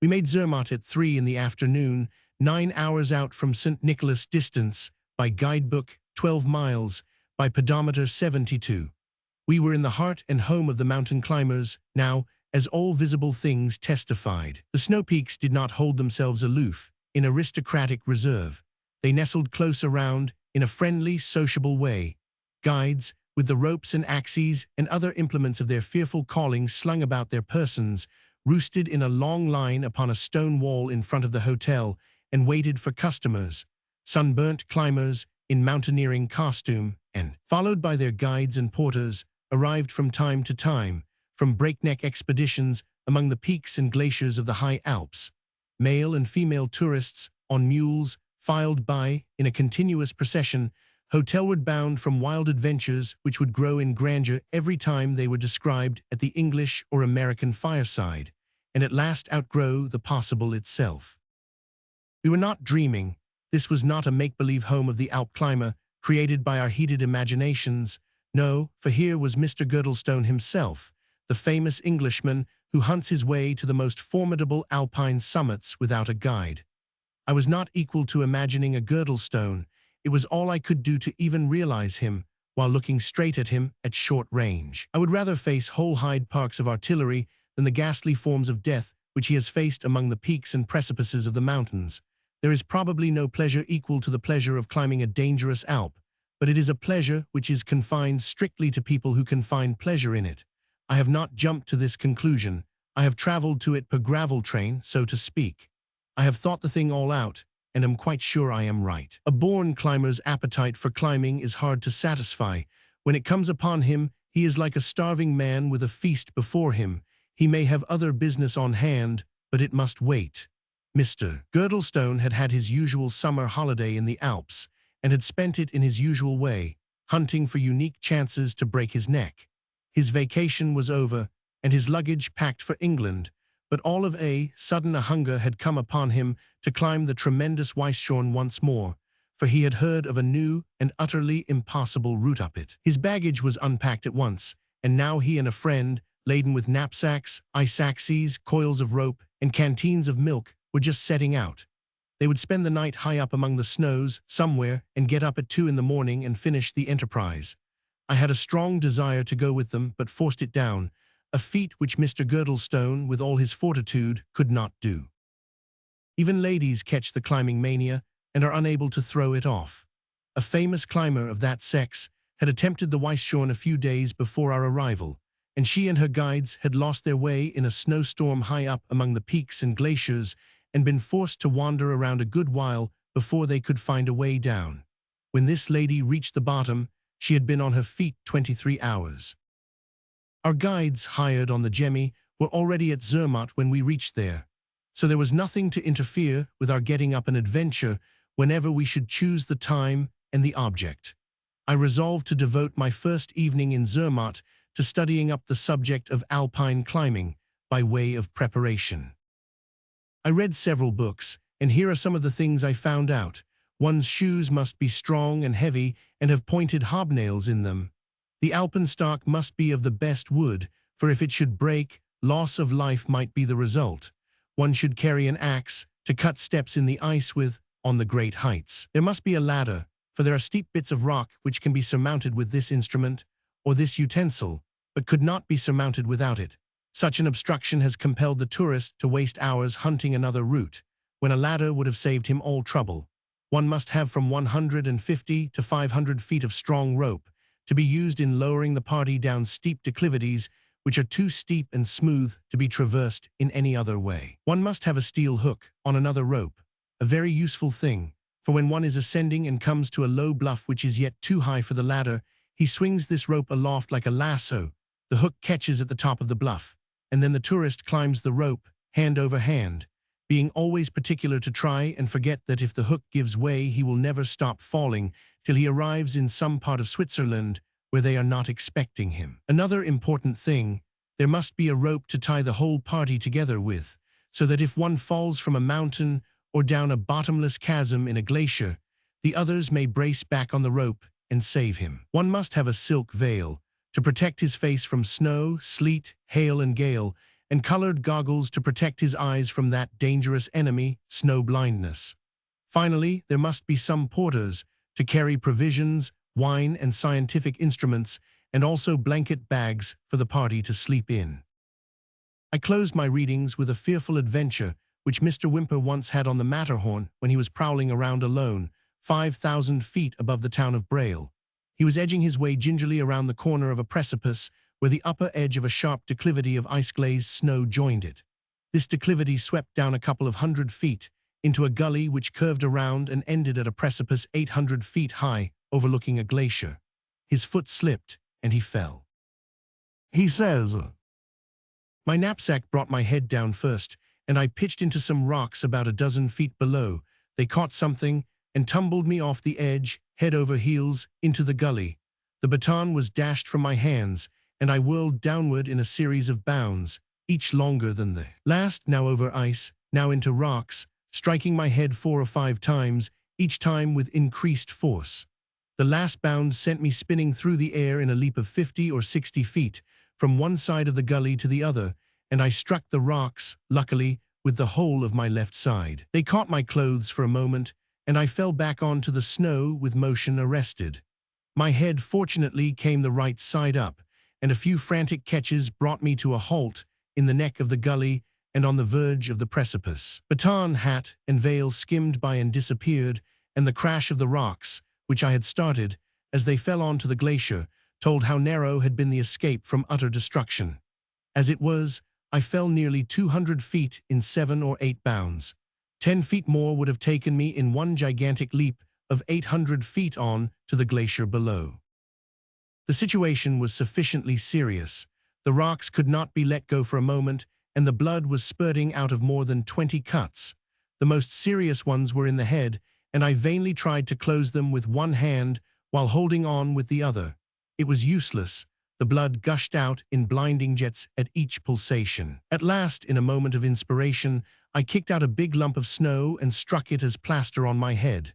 We made Zermatt at 3 in the afternoon, 9 hours out from St. Nicholas distance, by guidebook, 12 miles, by pedometer 72. We were in the heart and home of the mountain climbers, now, as all visible things testified. The snow peaks did not hold themselves aloof, in aristocratic reserve. They nestled close around, in a friendly, sociable way. Guides, with the ropes and axes and other implements of their fearful calling slung about their persons, roosted in a long line upon a stone wall in front of the hotel and waited for customers, sunburnt climbers in mountaineering costume, and, followed by their guides and porters, arrived from time to time, from breakneck expeditions among the peaks and glaciers of the high Alps. Male and female tourists, on mules, filed by, in a continuous procession, hotelward bound from wild adventures which would grow in grandeur every time they were described at the English or American fireside, and at last outgrow the possible itself. We were not dreaming. This was not a make-believe home of the Alp climber, created by our heated imaginations. No, for here was Mr. Girdlestone himself, the famous Englishman who hunts his way to the most formidable alpine summits without a guide. I was not equal to imagining a Girdlestone. It was all I could do to even realize him, while looking straight at him at short range. I would rather face whole-hide parks of artillery than the ghastly forms of death which he has faced among the peaks and precipices of the mountains. There is probably no pleasure equal to the pleasure of climbing a dangerous Alp, but it is a pleasure which is confined strictly to people who can find pleasure in it. I have not jumped to this conclusion. I have traveled to it per gravel train, so to speak. I have thought the thing all out, and am quite sure I am right. A born climber's appetite for climbing is hard to satisfy. When it comes upon him, he is like a starving man with a feast before him. He may have other business on hand, but it must wait. Mr. Girdlestone had had his usual summer holiday in the Alps, and had spent it in his usual way, hunting for unique chances to break his neck. His vacation was over, and his luggage packed for England, but all of a sudden a hunger had come upon him to climb the tremendous Weisshorn once more, for he had heard of a new and utterly impossible route up it. His baggage was unpacked at once, and now he and a friend, laden with knapsacks, ice axes, coils of rope, and canteens of milk, were just setting out. They would spend the night high up among the snows, somewhere, and get up at 2 in the morning and finish the enterprise. I had a strong desire to go with them, but forced it down, a feat which Mr. Girdlestone, with all his fortitude, could not do. Even ladies catch the climbing mania and are unable to throw it off. A famous climber of that sex had attempted the Weisshorn a few days before our arrival, and she and her guides had lost their way in a snowstorm high up among the peaks and glaciers and been forced to wander around a good while before they could find a way down. When this lady reached the bottom, she had been on her feet 23 hours. Our guides, hired on the Gemmi, were already at Zermatt when we reached there, so there was nothing to interfere with our getting up an adventure whenever we should choose the time and the object. I resolved to devote my first evening in Zermatt to studying up the subject of alpine climbing by way of preparation. I read several books, and here are some of the things I found out. One's shoes must be strong and heavy and have pointed hobnails in them. The alpenstock must be of the best wood, for if it should break, loss of life might be the result. One should carry an axe to cut steps in the ice with on the great heights. There must be a ladder, for there are steep bits of rock which can be surmounted with this instrument or this utensil, but could not be surmounted without it. Such an obstruction has compelled the tourist to waste hours hunting another route, when a ladder would have saved him all trouble. One must have from 150 to 500 feet of strong rope, to be used in lowering the party down steep declivities which are too steep and smooth to be traversed in any other way. One must have a steel hook on another rope, a very useful thing, for when one is ascending and comes to a low bluff which is yet too high for the ladder, he swings this rope aloft like a lasso. The hook catches at the top of the bluff, and then the tourist climbs the rope, hand over hand, being always particular to try and forget that if the hook gives way he will never stop falling till he arrives in some part of Switzerland where they are not expecting him. Another important thing, there must be a rope to tie the whole party together with, so that if one falls from a mountain or down a bottomless chasm in a glacier, the others may brace back on the rope and save him. One must have a silk veil to protect his face from snow, sleet, hail, and gale, and colored goggles to protect his eyes from that dangerous enemy, snow blindness. Finally, there must be some porters to carry provisions, wine, and scientific instruments, and also blanket bags for the party to sleep in. I closed my readings with a fearful adventure which Mr. Whymper once had on the Matterhorn when he was prowling around alone, 5,000 feet above the town of Braille. He was edging his way gingerly around the corner of a precipice where the upper edge of a sharp declivity of ice-glazed snow joined it. This declivity swept down a couple of 100 feet into a gully which curved around and ended at a precipice 800 feet high overlooking a glacier. His foot slipped, and he fell. He says, My knapsack brought my head down first, and I pitched into some rocks about a dozen feet below. They caught something and tumbled me off the edge, head over heels, into the gully. The baton was dashed from my hands, and I whirled downward in a series of bounds, each longer than the last, now over ice, now into rocks, striking my head 4 or 5 times, each time with increased force. The last bound sent me spinning through the air in a leap of 50 or 60 feet, from one side of the gully to the other, and I struck the rocks, luckily, with the whole of my left side. They caught my clothes for a moment, and I fell back onto the snow with motion arrested. My head fortunately came the right side up, and a few frantic catches brought me to a halt in the neck of the gully and on the verge of the precipice. Baton, hat, and veil skimmed by and disappeared, and the crash of the rocks, which I had started, as they fell onto the glacier, told how narrow had been the escape from utter destruction. As it was, I fell nearly 200 feet in 7 or 8 bounds. 10 feet more would have taken me in one gigantic leap of 800 feet on to the glacier below. The situation was sufficiently serious. The rocks could not be let go for a moment, and the blood was spurting out of more than 20 cuts. The most serious ones were in the head, and I vainly tried to close them with one hand while holding on with the other. It was useless. The blood gushed out in blinding jets at each pulsation. At last, in a moment of inspiration, I kicked out a big lump of snow and struck it as plaster on my head.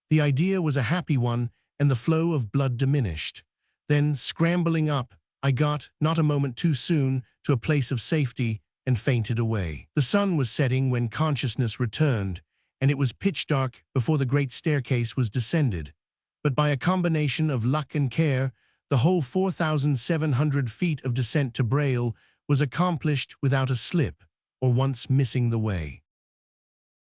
The idea was a happy one, and the flow of blood diminished. Then, scrambling up, I got, not a moment too soon, to a place of safety and fainted away. The sun was setting when consciousness returned, and it was pitch dark before the great staircase was descended. But by a combination of luck and care, the whole 4,700 feet of descent to Braille was accomplished without a slip or once missing the way.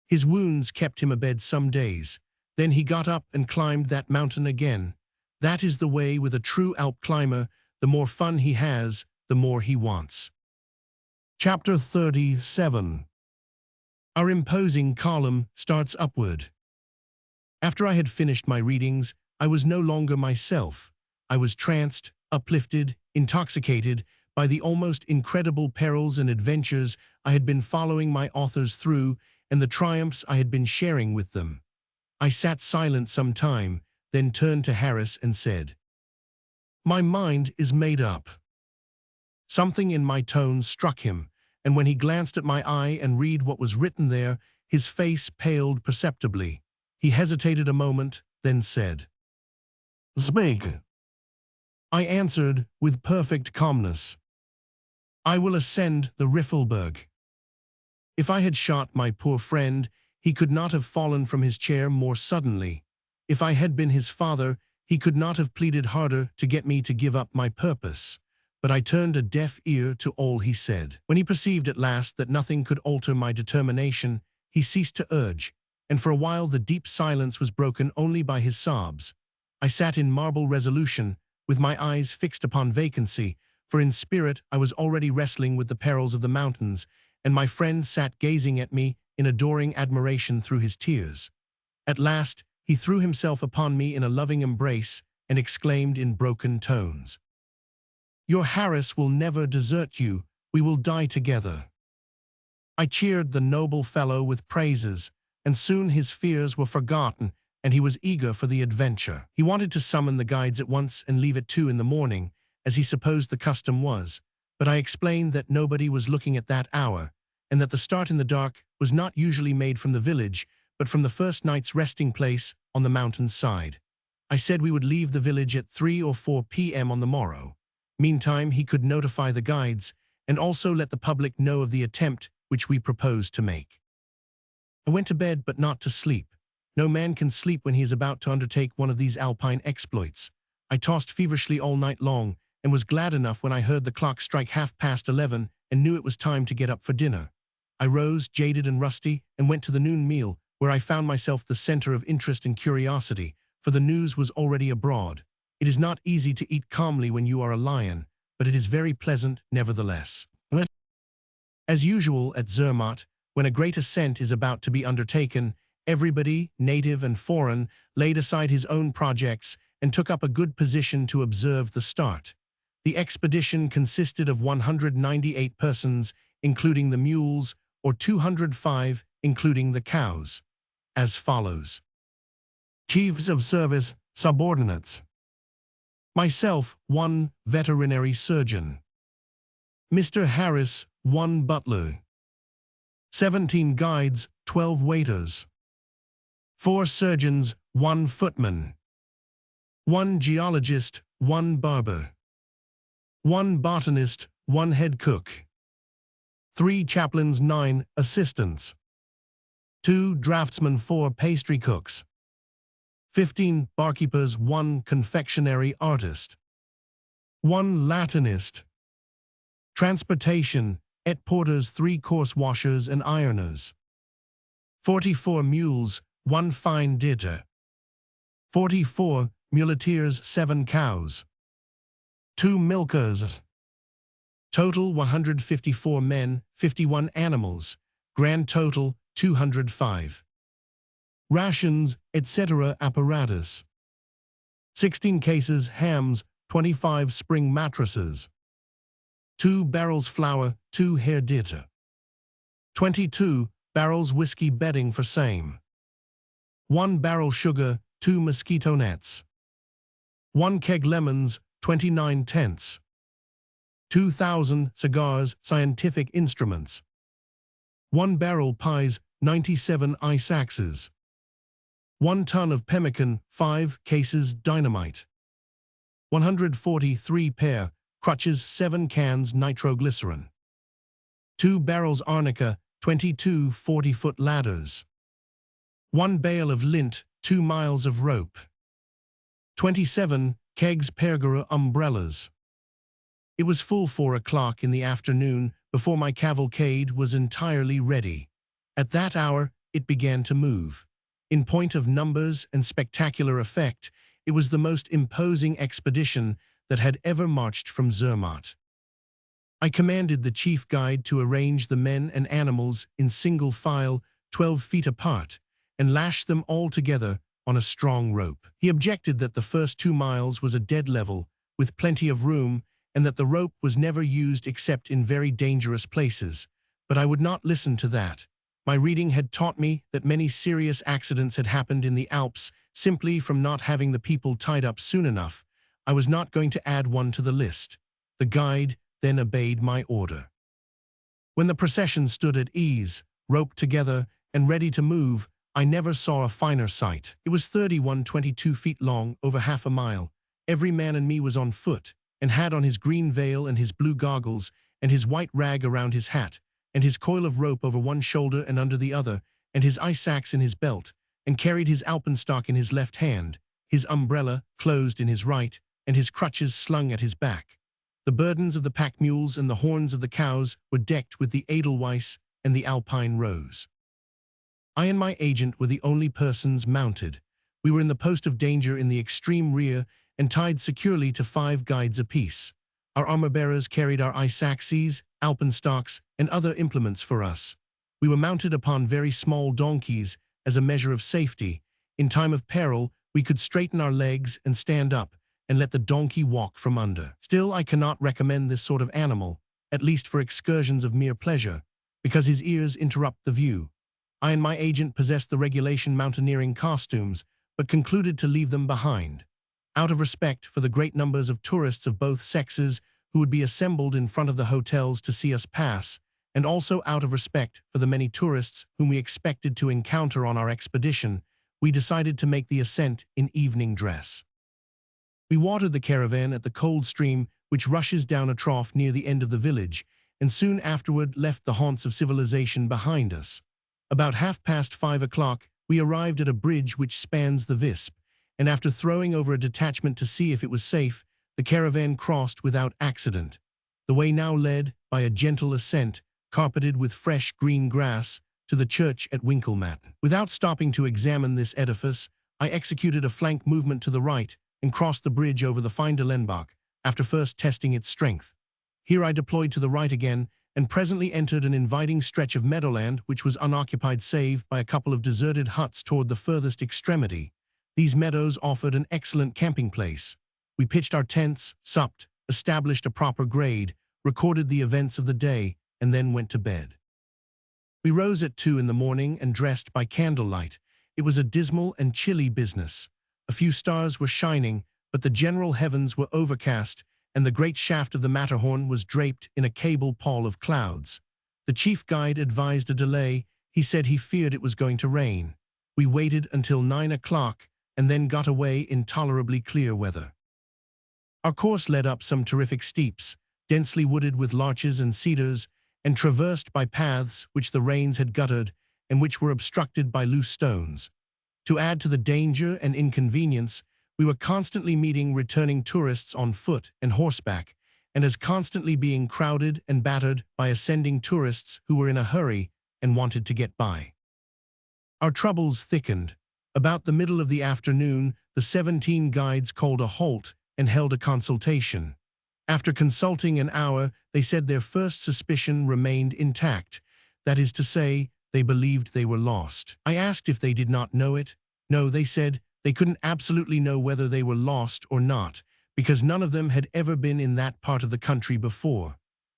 His wounds kept him abed some days. Then he got up and climbed that mountain again. That is the way with a true Alp climber. The more fun he has, the more he wants. Chapter 37. Our imposing column starts upward. After I had finished my readings, I was no longer myself. I was tranced, uplifted, intoxicated by the almost incredible perils and adventures I had been following my authors through and the triumphs I had been sharing with them. I sat silent some time, then turned to Harris and said, "My mind is made up." Something in my tone struck him, and when he glanced at my eye and read what was written there, his face paled perceptibly. He hesitated a moment, then said, "Speak." I answered with perfect calmness, "I will ascend the Riffelberg." If I had shot my poor friend, he could not have fallen from his chair more suddenly. If I had been his father, he could not have pleaded harder to get me to give up my purpose. But I turned a deaf ear to all he said. When he perceived at last that nothing could alter my determination, he ceased to urge, and for a while the deep silence was broken only by his sobs. I sat in marble resolution, with my eyes fixed upon vacancy, for in spirit I was already wrestling with the perils of the mountains, and my friend sat gazing at me in adoring admiration through his tears. At last he threw himself upon me in a loving embrace and exclaimed in broken tones, "Your Harris will never desert you. We will die together." I cheered the noble fellow with praises, and soon his fears were forgotten, and he was eager for the adventure. He wanted to summon the guides at once and leave at 2 in the morning, as he supposed the custom was, but I explained that nobody was looking at that hour, and that the start in the dark was not usually made from the village, but from the first night's resting place on the mountain's side. I said we would leave the village at 3 or 4 p.m. on the morrow. Meantime, he could notify the guides, and also let the public know of the attempt which we propose to make. I went to bed, but not to sleep. No man can sleep when he is about to undertake one of these alpine exploits. I tossed feverishly all night long, and was glad enough when I heard the clock strike 11:30 and knew it was time to get up for dinner. I rose, jaded and rusty, and went to the noon meal, where I found myself the center of interest and curiosity, for the news was already abroad. It is not easy to eat calmly when you are a lion, but it is very pleasant nevertheless. As usual at Zermatt, when a great ascent is about to be undertaken, everybody, native and foreign, laid aside his own projects and took up a good position to observe the start. The expedition consisted of 198 persons, including the mules, or 205, including the cows, as follows. Chiefs of service, subordinates. Myself, 1 veterinary surgeon. Mr. Harris, 1 butler. 17 guides, 12 waiters. 4 surgeons, 1 footman. 1 geologist, 1 barber. 1 botanist, 1 head cook. 3 chaplains, 9 assistants. 2 draftsmen, 4 pastry cooks. 15 barkeepers, 1 confectionery artist. 1 Latinist. Transportation, et porters, 3 coarse washers and ironers. 44 mules, 1 fine ditter. 44 muleteers, 7 cows. 2 milkers. Total 154 men, 51 animals. Grand total 205. Rations, etc. apparatus. 16 cases hams, 25 spring mattresses. 2 barrels flour, 2 hair ditter. 22 barrels whiskey bedding for same. 1 barrel sugar, 2 mosquito nets. 1 keg lemons, 29 tents. 2,000 cigars, scientific instruments. 1 barrel pies, 97 ice axes. 1 ton of pemmican, 5 cases dynamite. 143 pair crutches, 7 cans nitroglycerin. 2 barrels arnica, 22 40-foot ladders. 1 bale of lint, 2 miles of rope. 27 kegs pergola umbrellas. It was full 4 o'clock in the afternoon before my cavalcade was entirely ready. At that hour, it began to move. In point of numbers and spectacular effect, it was the most imposing expedition that had ever marched from Zermatt. I commanded the chief guide to arrange the men and animals in single file, 12 feet apart, and lash them all together on a strong rope. He objected that the first 2 miles was a dead level, with plenty of room, and that the rope was never used except in very dangerous places. But I would not listen to that. My reading had taught me that many serious accidents had happened in the Alps simply from not having the people tied up soon enough. I was not going to add one to the list. The guide then obeyed my order. When the procession stood at ease, roped together, and ready to move, I never saw a finer sight. It was 22 feet long, over half a mile. Every man and me was on foot, and had on his green veil and his blue goggles, and his white rag around his hat, and his coil of rope over one shoulder and under the other, and his ice axe in his belt, and carried his alpenstock in his left hand, his umbrella closed in his right, and his crutches slung at his back. The burdens of the pack mules and the horns of the cows were decked with the edelweiss and the alpine rose. I and my agent were the only persons mounted. We were in the post of danger in the extreme rear and tied securely to 5 guides apiece. Our armor-bearers carried our ice axes, alpenstocks, and other implements for us. We were mounted upon very small donkeys as a measure of safety. In time of peril, we could straighten our legs and stand up, and let the donkey walk from under. Still, I cannot recommend this sort of animal, at least for excursions of mere pleasure, because his ears interrupt the view. I and my agent possessed the regulation mountaineering costumes, but concluded to leave them behind, out of respect for the great numbers of tourists of both sexes who would be assembled in front of the hotels to see us pass, and also out of respect for the many tourists whom we expected to encounter on our expedition. We decided to make the ascent in evening dress. We watered the caravan at the cold stream which rushes down a trough near the end of the village, and soon afterward left the haunts of civilization behind us. About 5:30, we arrived at a bridge which spans the Visp, and after throwing over a detachment to see if it was safe, the caravan crossed without accident. The way now led, by a gentle ascent, carpeted with fresh green grass, to the church at Winkelmatten. Without stopping to examine this edifice, I executed a flank movement to the right and crossed the bridge over the Finderlenbach, after first testing its strength. Here I deployed to the right again, and presently entered an inviting stretch of meadowland which was unoccupied save by a couple of deserted huts toward the furthest extremity. These meadows offered an excellent camping place. We pitched our tents, supped, established a proper grade, recorded the events of the day, and then went to bed. We rose at 2 in the morning and dressed by candlelight. It was a dismal and chilly business. A few stars were shining, but the general heavens were overcast, and the great shaft of the Matterhorn was draped in a cable pall of clouds. The chief guide advised a delay. He said he feared it was going to rain. We waited until 9 o'clock and then got away in tolerably clear weather. Our course led up some terrific steeps, densely wooded with larches and cedars, and traversed by paths which the rains had guttered and which were obstructed by loose stones. To add to the danger and inconvenience, we were constantly meeting returning tourists on foot and horseback, and as constantly being crowded and battered by ascending tourists who were in a hurry and wanted to get by. Our troubles thickened. About the middle of the afternoon, the 17 guides called a halt and held a consultation. After consulting an hour, they said their first suspicion remained intact. That is to say, they believed they were lost. I asked if they did not know it. No, they said, they couldn't absolutely know whether they were lost or not, because none of them had ever been in that part of the country before.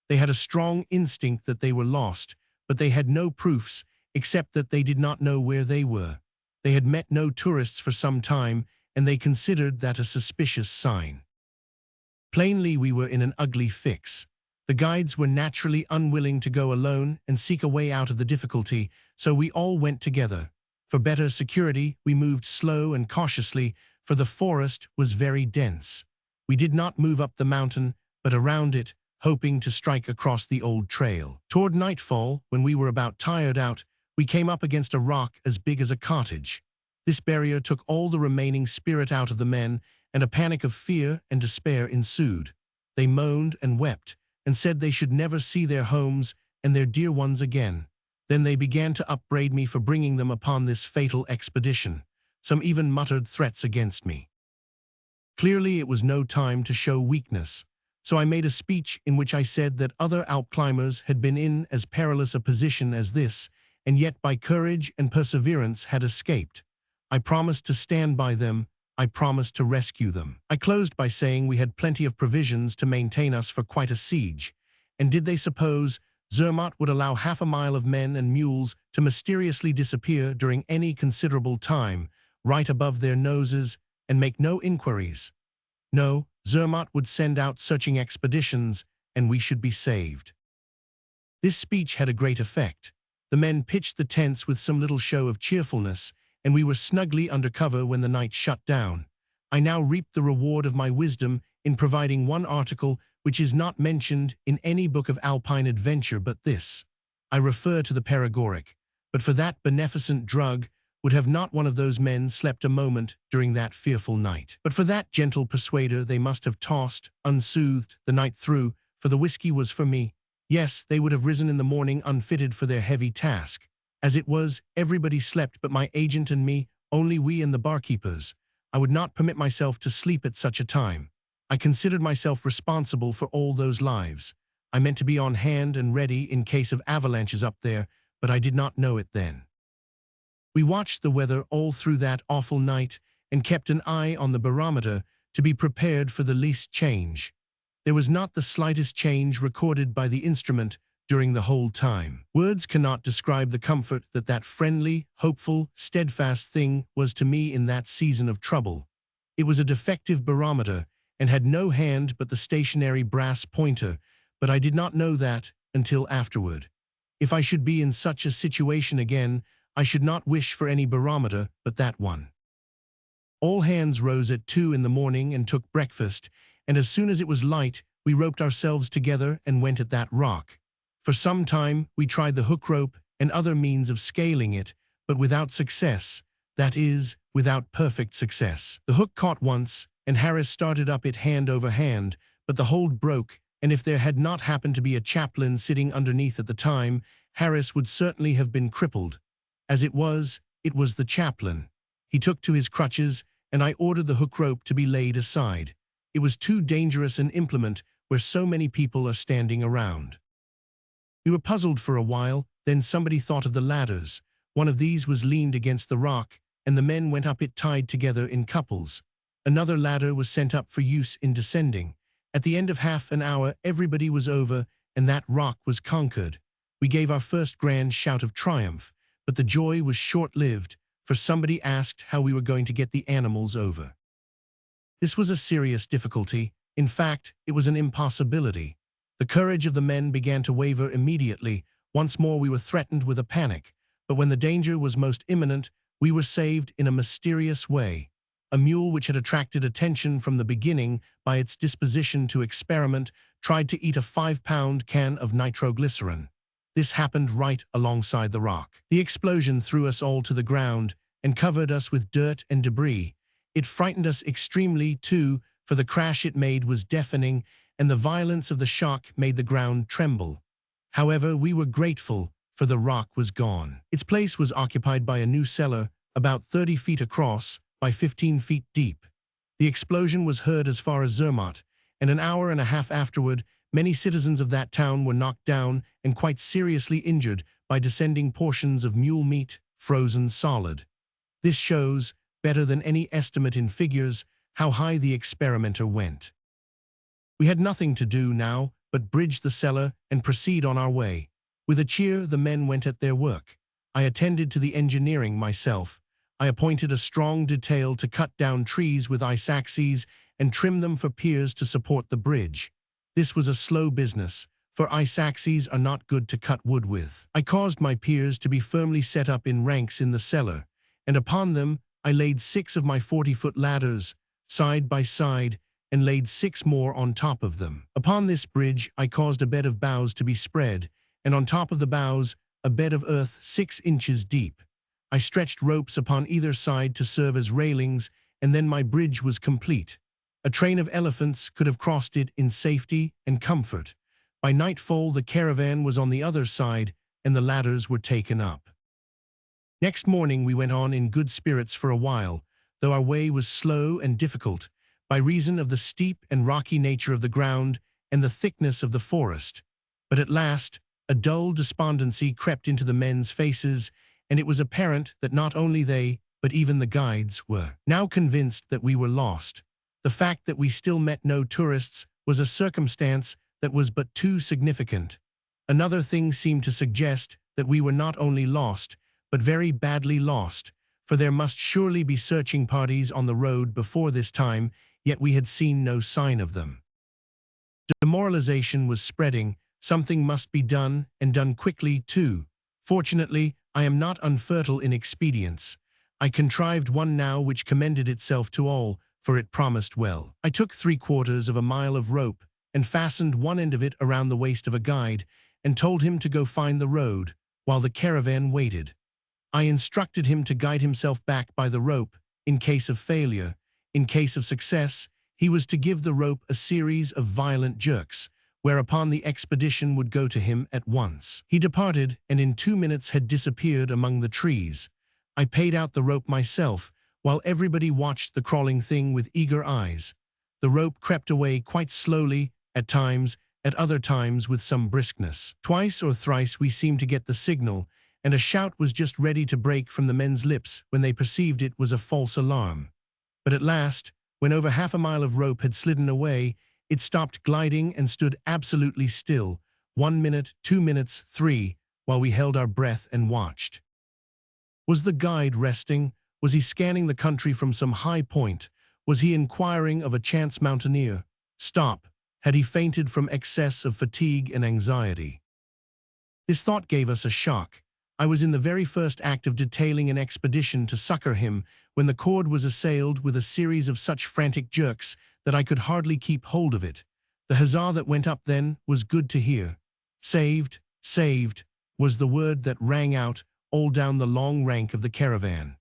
They had a strong instinct that they were lost, but they had no proofs, except that they did not know where they were. They had met no tourists for some time, and they considered that a suspicious sign. Plainly, we were in an ugly fix. The guides were naturally unwilling to go alone and seek a way out of the difficulty, so we all went together. For better security, we moved slow and cautiously, for the forest was very dense. We did not move up the mountain, but around it, hoping to strike across the old trail. Toward nightfall, when we were about tired out, we came up against a rock as big as a cottage. This barrier took all the remaining spirit out of the men, and a panic of fear and despair ensued. They moaned and wept, and said they should never see their homes and their dear ones again. Then they began to upbraid me for bringing them upon this fatal expedition. Some even muttered threats against me. Clearly it was no time to show weakness, so I made a speech in which I said that other Alp climbers had been in as perilous a position as this, and yet by courage and perseverance had escaped. I promised to stand by them. I promised to rescue them. I closed by saying we had plenty of provisions to maintain us for quite a siege, and did they suppose Zermatt would allow half a mile of men and mules to mysteriously disappear during any considerable time, right above their noses, and make no inquiries? No, Zermatt would send out searching expeditions, and we should be saved. This speech had a great effect. The men pitched the tents with some little show of cheerfulness, and we were snugly under cover when the night shut down. I now reaped the reward of my wisdom in providing one article which is not mentioned in any book of alpine adventure but this. I refer to the paregoric, but for that beneficent drug would have not one of those men slept a moment during that fearful night. But for that gentle persuader they must have tossed, unsoothed, the night through, for the whiskey was for me. Yes, they would have risen in the morning unfitted for their heavy task. As it was, everybody slept but my agent and me, only we and the barkeepers. I would not permit myself to sleep at such a time. I considered myself responsible for all those lives. I meant to be on hand and ready in case of avalanches up there, but I did not know it then. We watched the weather all through that awful night and kept an eye on the barometer to be prepared for the least change. There was not the slightest change recorded by the instrument during the whole time. Words cannot describe the comfort that that friendly, hopeful, steadfast thing was to me in that season of trouble. It was a defective barometer and had no hand but the stationary brass pointer, but I did not know that until afterward. If I should be in such a situation again, I should not wish for any barometer but that one. All hands rose at 2 in the morning and took breakfast, and as soon as it was light, we roped ourselves together and went at that rock. For some time, we tried the hook rope and other means of scaling it, but without success. That is, without perfect success. The hook caught once, and Harris started up it hand over hand, but the hold broke, and if there had not happened to be a chaplain sitting underneath at the time, Harris would certainly have been crippled. As it was the chaplain. He took to his crutches, and I ordered the hook rope to be laid aside. It was too dangerous an implement where so many people are standing around. We were puzzled for a while, then somebody thought of the ladders. One of these was leaned against the rock, and the men went up it tied together in couples. Another ladder was sent up for use in descending. At the end of half an hour, everybody was over, and that rock was conquered. We gave our first grand shout of triumph, but the joy was short-lived, for somebody asked how we were going to get the animals over. This was a serious difficulty. In fact, it was an impossibility. The courage of the men began to waver immediately. Once more we were threatened with a panic, but when the danger was most imminent, we were saved in a mysterious way. A mule which had attracted attention from the beginning by its disposition to experiment tried to eat a 5-pound can of nitroglycerin. This happened right alongside the rock. The explosion threw us all to the ground and covered us with dirt and debris. It frightened us extremely, too, for the crash it made was deafening, and the violence of the shock made the ground tremble. However, we were grateful, for the rock was gone. Its place was occupied by a new cellar, about 30 feet across by 15 feet deep. The explosion was heard as far as Zermatt, and an hour and a half afterward, many citizens of that town were knocked down and quite seriously injured by descending portions of mule meat, frozen solid. This shows, better than any estimate in figures, how high the experimenter went. We had nothing to do now but bridge the cellar and proceed on our way. With a cheer, the men went at their work. I attended to the engineering myself. I appointed a strong detail to cut down trees with ice axes and trim them for piers to support the bridge. This was a slow business, for ice axes are not good to cut wood with. I caused my piers to be firmly set up in ranks in the cellar, and upon them I laid 6 of my 40-foot ladders, side by side, and laid 6 more on top of them. Upon this bridge I caused a bed of boughs to be spread, and on top of the boughs a bed of earth 6 inches deep. I stretched ropes upon either side to serve as railings, and then my bridge was complete. A train of elephants could have crossed it in safety and comfort. By nightfall the caravan was on the other side, and the ladders were taken up. Next morning we went on in good spirits for a while, though our way was slow and difficult, by reason of the steep and rocky nature of the ground and the thickness of the forest. But at last, a dull despondency crept into the men's faces, and it was apparent that not only they, but even the guides, were now convinced that we were lost. The fact that we still met no tourists was a circumstance that was but too significant. Another thing seemed to suggest that we were not only lost, but very badly lost, for there must surely be searching parties on the road before this time, yet we had seen no sign of them. Demoralization was spreading. Something must be done, and done quickly, too. Fortunately, I am not unfertile in expedients. I contrived one now which commended itself to all, for it promised well. I took 3/4 of a mile of rope, and fastened one end of it around the waist of a guide, and told him to go find the road, while the caravan waited. I instructed him to guide himself back by the rope, in case of failure. In case of success, he was to give the rope a series of violent jerks, whereupon the expedition would go to him at once. He departed, and in 2 minutes had disappeared among the trees. I paid out the rope myself, while everybody watched the crawling thing with eager eyes. The rope crept away quite slowly, at times, at other times with some briskness. Twice or thrice we seemed to get the signal, and a shout was just ready to break from the men's lips when they perceived it was a false alarm. But at last, when over half a mile of rope had slidden away, it stopped gliding and stood absolutely still, 1 minute, 2 minutes, 3, while we held our breath and watched. Was the guide resting? Was he scanning the country from some high point? Was he inquiring of a chance mountaineer? Stop! Had he fainted from excess of fatigue and anxiety? This thought gave us a shock. I was in the very first act of detailing an expedition to succor him when the cord was assailed with a series of such frantic jerks that I could hardly keep hold of it. The huzzah that went up then was good to hear. Saved, saved, was the word that rang out all down the long rank of the caravan.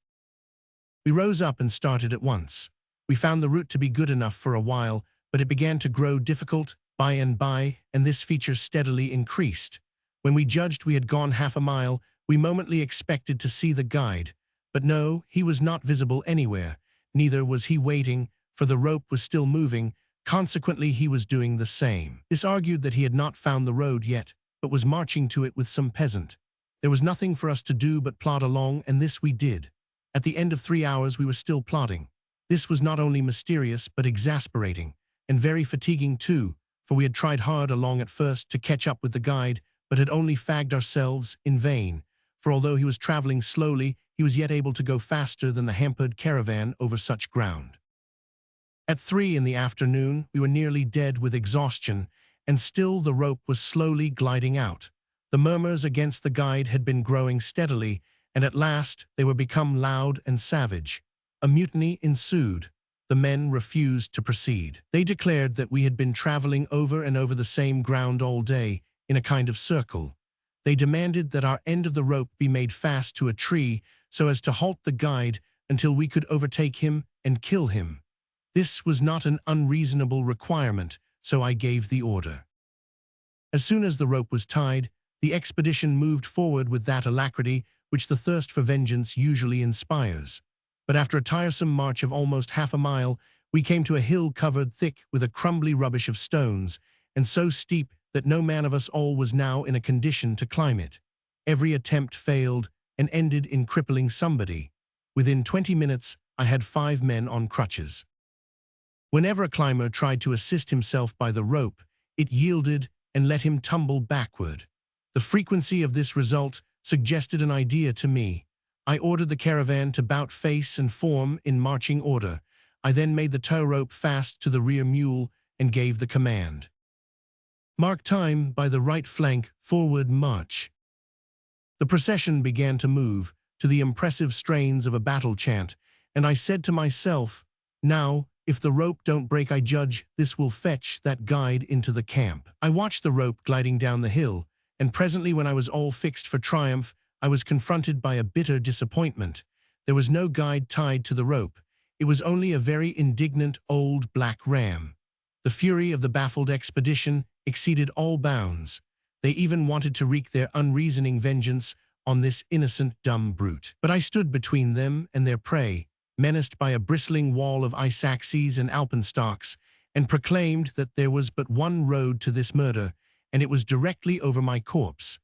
We rose up and started at once. We found the route to be good enough for a while, but it began to grow difficult by and by, and this feature steadily increased. When we judged we had gone half a mile, we momently expected to see the guide. But no, he was not visible anywhere. Neither was he waiting, for the rope was still moving. Consequently, he was doing the same. This argued that he had not found the road yet, but was marching to it with some peasant. There was nothing for us to do but plod along, and this we did. At the end of 3 hours we were still plodding. This was not only mysterious but exasperating, and very fatiguing too, for we had tried hard along at first to catch up with the guide, but had only fagged ourselves in vain, for although he was traveling slowly, he was yet able to go faster than the hampered caravan over such ground. At 3 in the afternoon we were nearly dead with exhaustion, and still the rope was slowly gliding out. The murmurs against the guide had been growing steadily, and at last they were become loud and savage. A mutiny ensued. The men refused to proceed. They declared that we had been traveling over and over the same ground all day, in a kind of circle. They demanded that our end of the rope be made fast to a tree so as to halt the guide until we could overtake him and kill him. This was not an unreasonable requirement, so I gave the order. As soon as the rope was tied, the expedition moved forward with that alacrity which the thirst for vengeance usually inspires. But after a tiresome march of almost half a mile, we came to a hill covered thick with a crumbly rubbish of stones, and so steep that no man of us all was now in a condition to climb it. Every attempt failed and ended in crippling somebody. Within 20 minutes, I had 5 men on crutches. Whenever a climber tried to assist himself by the rope, it yielded and let him tumble backward. The frequency of this result suggested an idea to me. I ordered the caravan to bout face and form in marching order. I then made the tow rope fast to the rear mule and gave the command. Mark time by the right flank, forward march. The procession began to move to the impressive strains of a battle chant, and I said to myself, now, if the rope don't break, I judge this will fetch that guide into the camp. I watched the rope gliding down the hill, and presently when I was all fixed for triumph, I was confronted by a bitter disappointment. There was no guide tied to the rope. It was only a very indignant old black ram. The fury of the baffled expedition exceeded all bounds. They even wanted to wreak their unreasoning vengeance on this innocent dumb brute. But I stood between them and their prey, menaced by a bristling wall of idiosyncrasies and alpenstocks, and proclaimed that there was but one road to this murder, and it was directly over my corpse.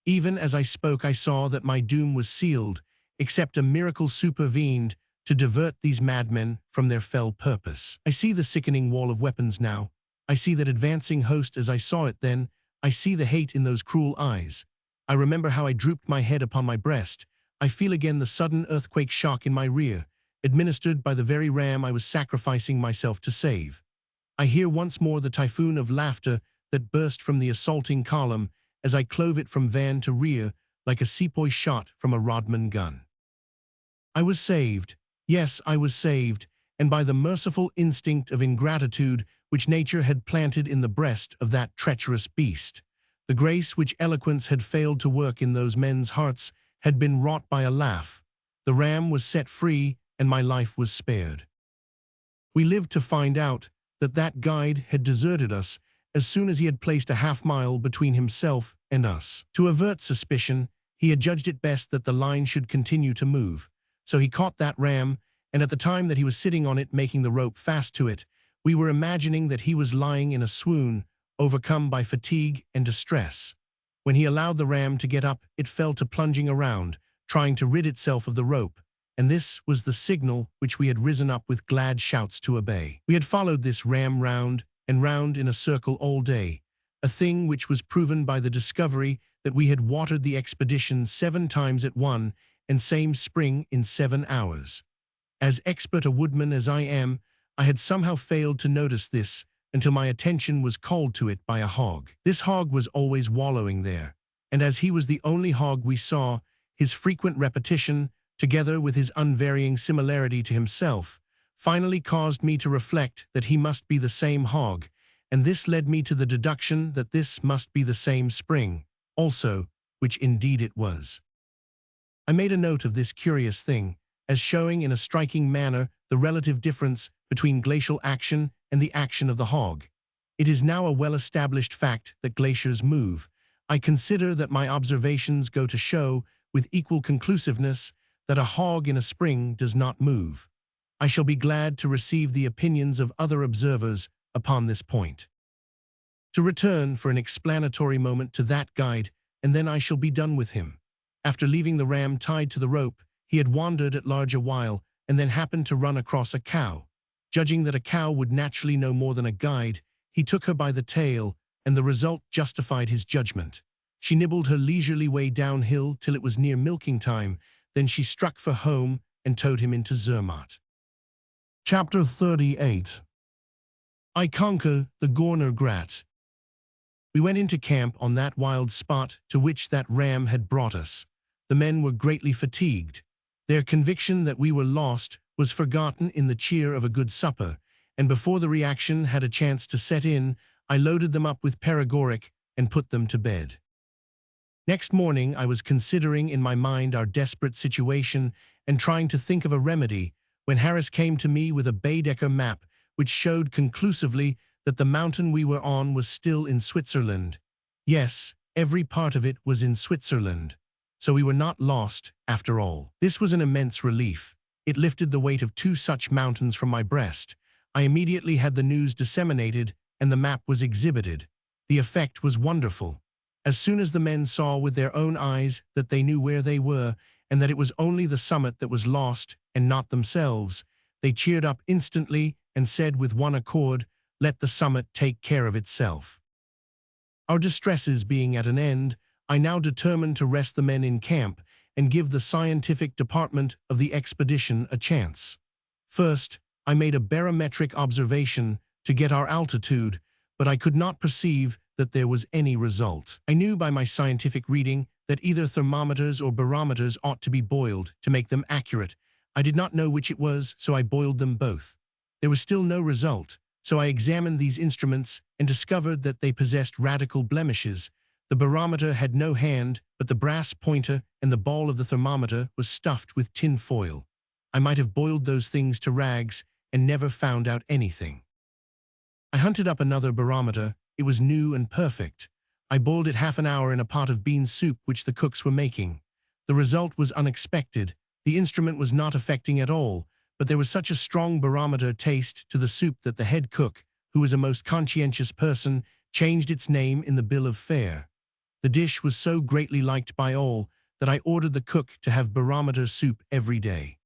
Even as I spoke, I saw that my doom was sealed, except a miracle supervened to divert these madmen from their fell purpose. I see the sickening wall of weapons now. I see that advancing host as I saw it then. I see the hate in those cruel eyes. I remember how I drooped my head upon my breast. I feel again the sudden earthquake shock in my rear, administered by the very ram I was sacrificing myself to save. I hear once more the typhoon of laughter that burst from the assaulting column as I clove it from van to rear like a sepoy shot from a Rodman gun. I was saved. Yes, I was saved, and by the merciful instinct of ingratitude which nature had planted in the breast of that treacherous beast. The grace which eloquence had failed to work in those men's hearts had been wrought by a laugh. The ram was set free, and my life was spared. We lived to find out that that guide had deserted us as soon as he had placed a half-mile between himself and us. To avert suspicion, he had judged it best that the line should continue to move. So he caught that ram, and at the time that he was sitting on it making the rope fast to it, we were imagining that he was lying in a swoon, overcome by fatigue and distress. When he allowed the ram to get up, it fell to plunging around, trying to rid itself of the rope, and this was the signal which we had risen up with glad shouts to obey. We had followed this ram round and round in a circle all day, a thing which was proven by the discovery that we had watered the expedition 7 times at one and same spring in 7 hours. As expert a woodman as I am, I had somehow failed to notice this until my attention was called to it by a hog. This hog was always wallowing there, and as he was the only hog we saw, his frequent repetition, together with his unvarying similarity to himself, finally caused me to reflect that he must be the same hog, and this led me to the deduction that this must be the same spring. also, which indeed it was. I made a note of this curious thing, as showing in a striking manner the relative difference between glacial action and the action of the hog. It is now a well-established fact that glaciers move. I consider that my observations go to show, with equal conclusiveness, that a hog in a spring does not move. I shall be glad to receive the opinions of other observers upon this point. To return for an explanatory moment to that guide, and then I shall be done with him. After leaving the ram tied to the rope, he had wandered at large a while, and then happened to run across a cow. Judging that a cow would naturally know more than a guide, he took her by the tail, and the result justified his judgment. She nibbled her leisurely way downhill till it was near milking time, then she struck for home and towed him into Zermatt. Chapter 38. I conquer the Gorner Grat. We went into camp on that wild spot to which that ram had brought us. The men were greatly fatigued. Their conviction that we were lost was forgotten in the cheer of a good supper, and before the reaction had a chance to set in, I loaded them up with paregoric and put them to bed. Next morning I was considering in my mind our desperate situation and trying to think of a remedy, when Harris came to me with a Baedeker map which showed conclusively that the mountain we were on was still in Switzerland. Yes, every part of it was in Switzerland. So we were not lost, after all. This was an immense relief. It lifted the weight of 2 such mountains from my breast. I immediately had the news disseminated, and the map was exhibited. The effect was wonderful. As soon as the men saw with their own eyes that they knew where they were, and that it was only the summit that was lost, and not themselves, they cheered up instantly and said with one accord, "Let the summit take care of itself." Our distresses being at an end, I now determined to rest the men in camp and give the scientific department of the expedition a chance. First, I made a barometric observation to get our altitude, but I could not perceive that there was any result. I knew by my scientific reading that either thermometers or barometers ought to be boiled to make them accurate. I did not know which it was, so I boiled them both. There was still no result, so I examined these instruments and discovered that they possessed radical blemishes. The barometer had no hand, but the brass pointer and the ball of the thermometer was stuffed with tin foil. I might have boiled those things to rags and never found out anything. I hunted up another barometer. It was new and perfect. I boiled it half an hour in a pot of bean soup which the cooks were making. The result was unexpected. The instrument was not affecting at all, but there was such a strong barometer taste to the soup that the head cook, who was a most conscientious person, changed its name in the bill of fare. The dish was so greatly liked by all that I ordered the cook to have barometer soup every day.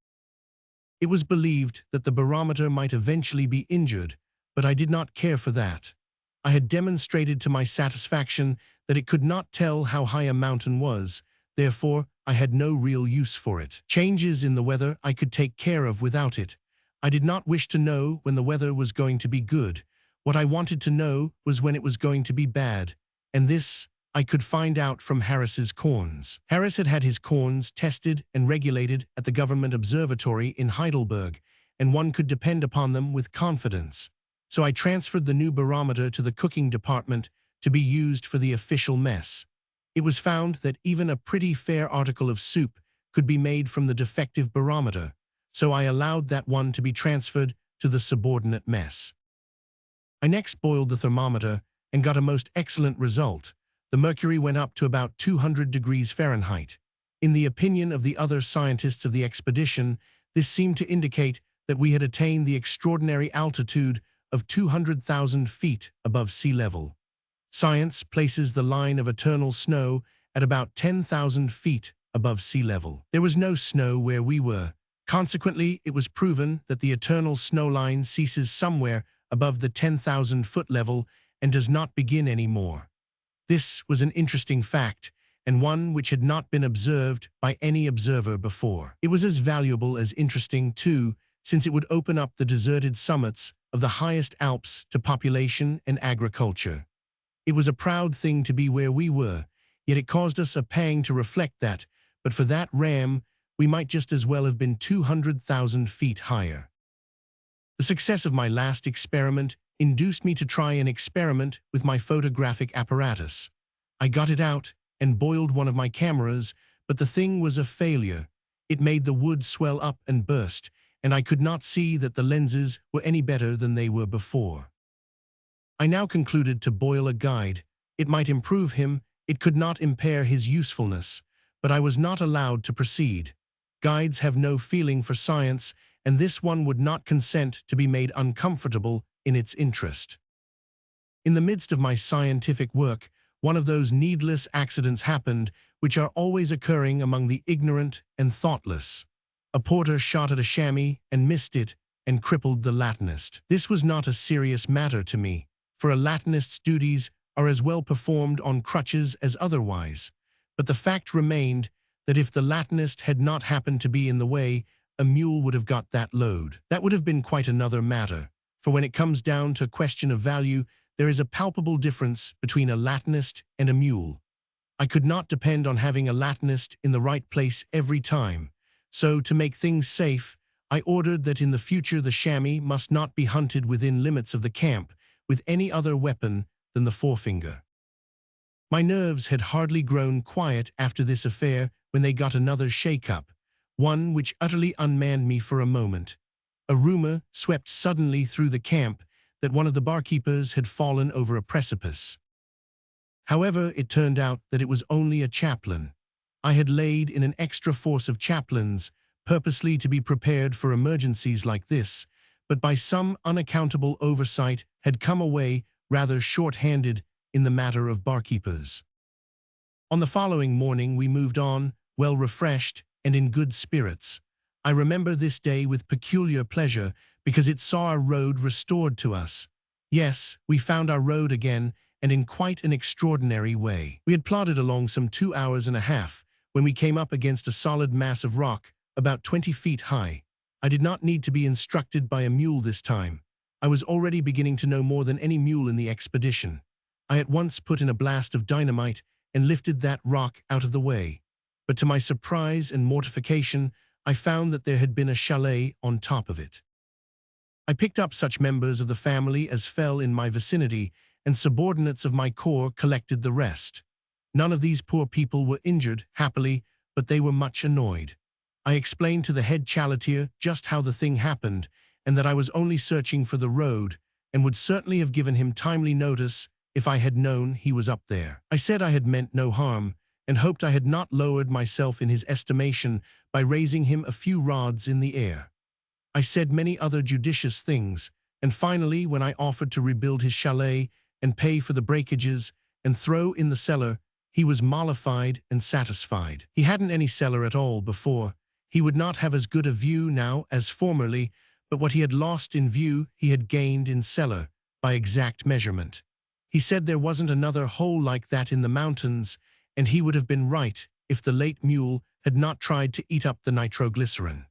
It was believed that the barometer might eventually be injured, but I did not care for that. I had demonstrated to my satisfaction that it could not tell how high a mountain was, therefore I had no real use for it. Changes in the weather I could take care of without it. I did not wish to know when the weather was going to be good. What I wanted to know was when it was going to be bad, and this I could find out from Harris's corns. Harris had had his corns tested and regulated at the government observatory in Heidelberg, and one could depend upon them with confidence. So I transferred the new barometer to the cooking department to be used for the official mess. It was found that even a pretty fair article of soup could be made from the defective barometer, so I allowed that one to be transferred to the subordinate mess. I next boiled the thermometer and got a most excellent result. The mercury went up to about 200 degrees Fahrenheit. In the opinion of the other scientists of the expedition, this seemed to indicate that we had attained the extraordinary altitude of 200,000 feet above sea level. Science places the line of eternal snow at about 10,000 feet above sea level. There was no snow where we were. Consequently, it was proven that the eternal snow line ceases somewhere above the 10,000-foot level and does not begin anymore. This was an interesting fact, and one which had not been observed by any observer before. It was as valuable as interesting, too, since it would open up the deserted summits of the highest Alps to population and agriculture. It was a proud thing to be where we were, yet it caused us a pang to reflect that, but for that ram, we might just as well have been 200,000 feet higher. The success of my last experiment induced me to try an experiment with my photographic apparatus. I got it out, and boiled one of my cameras, but the thing was a failure. It made the wood swell up and burst, and I could not see that the lenses were any better than they were before. I now concluded to boil a guide. It might improve him, it could not impair his usefulness, but I was not allowed to proceed. Guides have no feeling for science, and this one would not consent to be made uncomfortable in its interest. In the midst of my scientific work, one of those needless accidents happened which are always occurring among the ignorant and thoughtless. A porter shot at a chamois and missed it and crippled the Latinist. This was not a serious matter to me, for a Latinist's duties are as well performed on crutches as otherwise, but the fact remained that if the Latinist had not happened to be in the way, a mule would have got that load. That would have been quite another matter, for when it comes down to a question of value, there is a palpable difference between a Latinist and a mule. I could not depend on having a Latinist in the right place every time, so to make things safe, I ordered that in the future the chamois must not be hunted within limits of the camp with any other weapon than the forefinger. My nerves had hardly grown quiet after this affair when they got another shake-up, one which utterly unmanned me for a moment. A rumor swept suddenly through the camp that one of the barkeepers had fallen over a precipice. However, it turned out that it was only a chaplain. I had laid in an extra force of chaplains, purposely to be prepared for emergencies like this, but by some unaccountable oversight had come away rather short-handed in the matter of barkeepers. On the following morning we moved on, well refreshed and in good spirits. I remember this day with peculiar pleasure because it saw our road restored to us. Yes, we found our road again, and in quite an extraordinary way. We had plodded along some 2 hours and a half when we came up against a solid mass of rock about 20 feet high. I did not need to be instructed by a mule this time. I was already beginning to know more than any mule in the expedition. I at once put in a blast of dynamite and lifted that rock out of the way. But to my surprise and mortification, I found that there had been a chalet on top of it. I picked up such members of the family as fell in my vicinity, and subordinates of my corps collected the rest. None of these poor people were injured, happily, but they were much annoyed. I explained to the head chaletier just how the thing happened, and that I was only searching for the road, and would certainly have given him timely notice if I had known he was up there. I said I had meant no harm, and hoped I had not lowered myself in his estimation by raising him a few rods in the air. I said many other judicious things, and finally, when I offered to rebuild his chalet and pay for the breakages and throw in the cellar, he was mollified and satisfied. He hadn't any cellar at all before. He would not have as good a view now as formerly, but what he had lost in view he had gained in cellar, by exact measurement. He said there wasn't another hole like that in the mountains, and he would have been right if the late mule had not tried to eat up the nitroglycerin.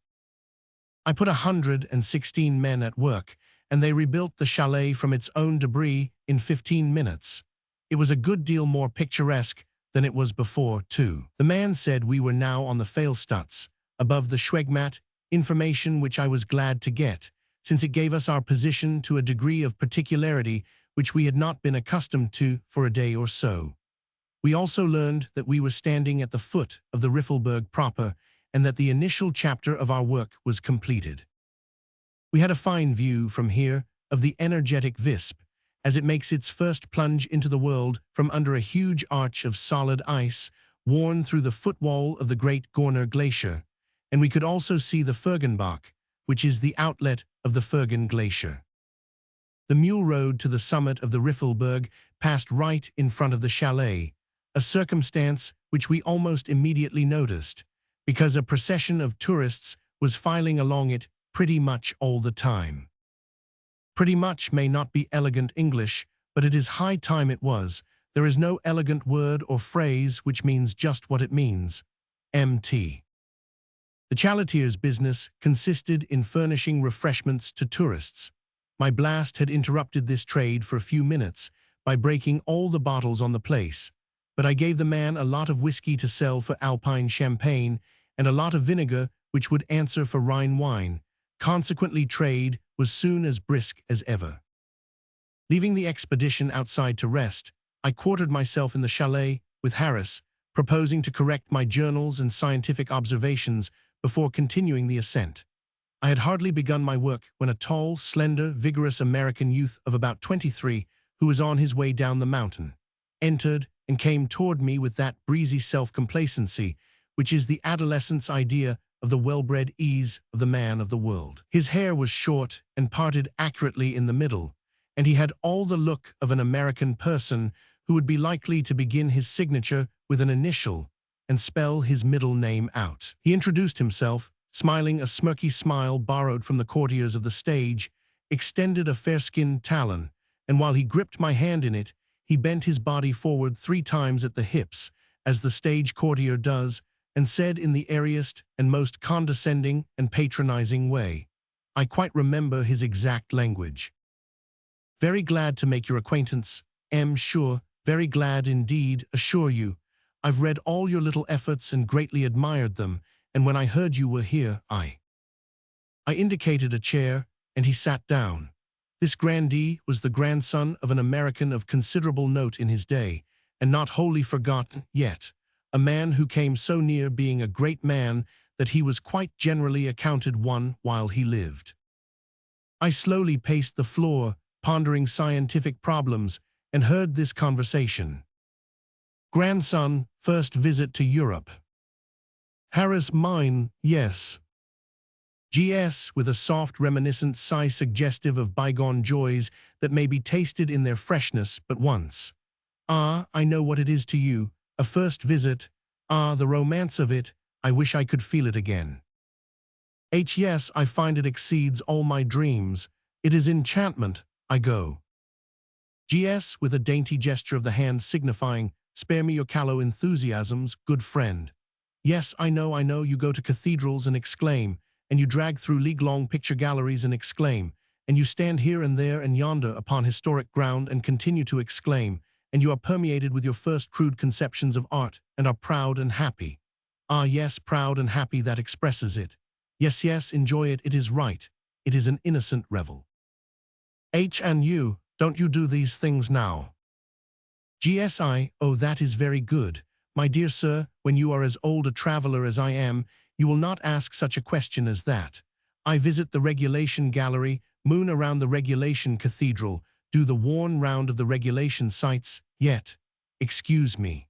I put 116 men at work, and they rebuilt the chalet from its own debris in 15 minutes. It was a good deal more picturesque than it was before, too. The man said we were now on the Fehlstutz, above the Schwegmatt, information which I was glad to get, since it gave us our position to a degree of particularity which we had not been accustomed to for a day or so. We also learned that we were standing at the foot of the Riffelberg proper, and that the initial chapter of our work was completed. We had a fine view from here of the energetic Visp, as it makes its first plunge into the world from under a huge arch of solid ice worn through the footwall of the great Gorner Glacier, and we could also see the Fergenbach, which is the outlet of the Fergen Glacier. The mule road to the summit of the Riffelberg passed right in front of the chalet, a circumstance which we almost immediately noticed, because a procession of tourists was filing along it pretty much all the time. Pretty much may not be elegant English, but it is high time it was. There is no elegant word or phrase which means just what it means. MT. The chaletier's business consisted in furnishing refreshments to tourists. My blast had interrupted this trade for a few minutes by breaking all the bottles on the place, but I gave the man a lot of whiskey to sell for Alpine champagne and a lot of vinegar which would answer for Rhine wine. Consequently, trade was soon as brisk as ever. Leaving the expedition outside to rest, I quartered myself in the chalet with Harris, proposing to correct my journals and scientific observations before continuing the ascent. I had hardly begun my work when a tall, slender, vigorous American youth of about 23, who was on his way down the mountain, entered and came toward me with that breezy self-complacency which is the adolescent's idea of the well-bred ease of the man of the world. His hair was short and parted accurately in the middle, and he had all the look of an American person who would be likely to begin his signature with an initial and spell his middle name out. He introduced himself, smiling a smirky smile borrowed from the courtiers of the stage, extended a fair-skinned talon, and while he gripped my hand in it, he bent his body forward 3 times at the hips, as the stage courtier does, and said in the airiest and most condescending and patronizing way, I quite remember his exact language. "Very glad to make your acquaintance, sure, very glad indeed, assure you. I've read all your little efforts and greatly admired them, and when I heard you were here, I indicated a chair, and he sat down. This grandee was the grandson of an American of considerable note in his day, and not wholly forgotten yet, a man who came so near being a great man that he was quite generally accounted one while he lived. I slowly paced the floor, pondering scientific problems, and heard this conversation. Grandson, first visit to Europe. Harris mine, yes. GS with a soft reminiscent sigh suggestive of bygone joys that may be tasted in their freshness but once. Ah, I know what it is to you, a first visit. Ah, the romance of it, I wish I could feel it again. Yes, I find it exceeds all my dreams. It is enchantment, I go. GS with a dainty gesture of the hand signifying, spare me your callow enthusiasms, good friend. Yes, I know, you go to cathedrals and exclaim, and you drag through league-long picture galleries and exclaim, and you stand here and there and yonder upon historic ground and continue to exclaim, and you are permeated with your first crude conceptions of art and are proud and happy. Ah, yes, proud and happy, that expresses it. Yes, enjoy it, it is right. It is an innocent revel. And you, don't you do these things now? GSI, oh, that is very good. My dear sir, when you are as old a traveler as I am, you will not ask such a question as that. I visit the regulation gallery, moon around the regulation cathedral, do the worn round of the regulation sites, yet, excuse me.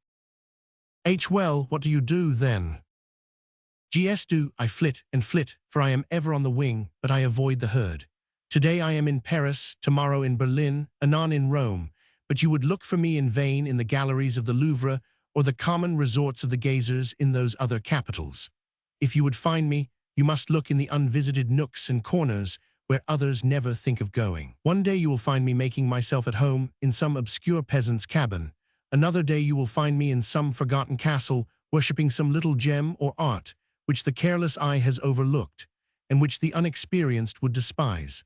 Well, what do you do then? GS do, I flit and flit, for I am ever on the wing, but I avoid the herd. Today I am in Paris, tomorrow in Berlin, anon in Rome, but you would look for me in vain in the galleries of the Louvre or the common resorts of the gazers in those other capitals. If you would find me, you must look in the unvisited nooks and corners where others never think of going. One day you will find me making myself at home in some obscure peasant's cabin. Another day you will find me in some forgotten castle, worshipping some little gem or art which the careless eye has overlooked, and which the unexperienced would despise.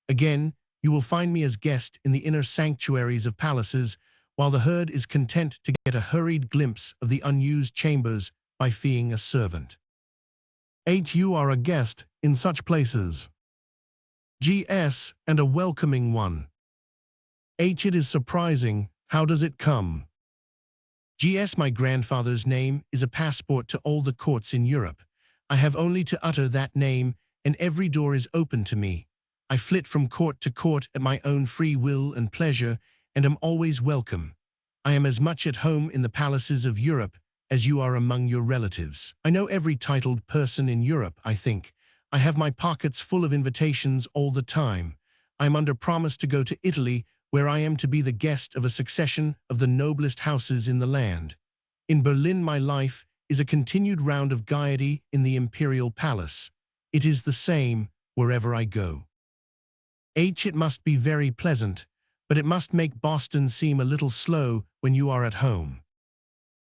Again, you will find me as guest in the inner sanctuaries of palaces, while the herd is content to get a hurried glimpse of the unused chambers by feeing a servant. You are a guest in such places. GS, and a welcoming one. It is surprising, how does it come? GS, my grandfather's name is a passport to all the courts in Europe. I have only to utter that name, and every door is open to me. I flit from court to court at my own free will and pleasure, and am always welcome. I am as much at home in the palaces of Europe as you are among your relatives. I know every titled person in Europe, I think. I have my pockets full of invitations all the time. I am under promise to go to Italy, where I am to be the guest of a succession of the noblest houses in the land. In Berlin my life is a continued round of gaiety in the imperial palace. It is the same wherever I go. It must be very pleasant, but it must make Boston seem a little slow when you are at home.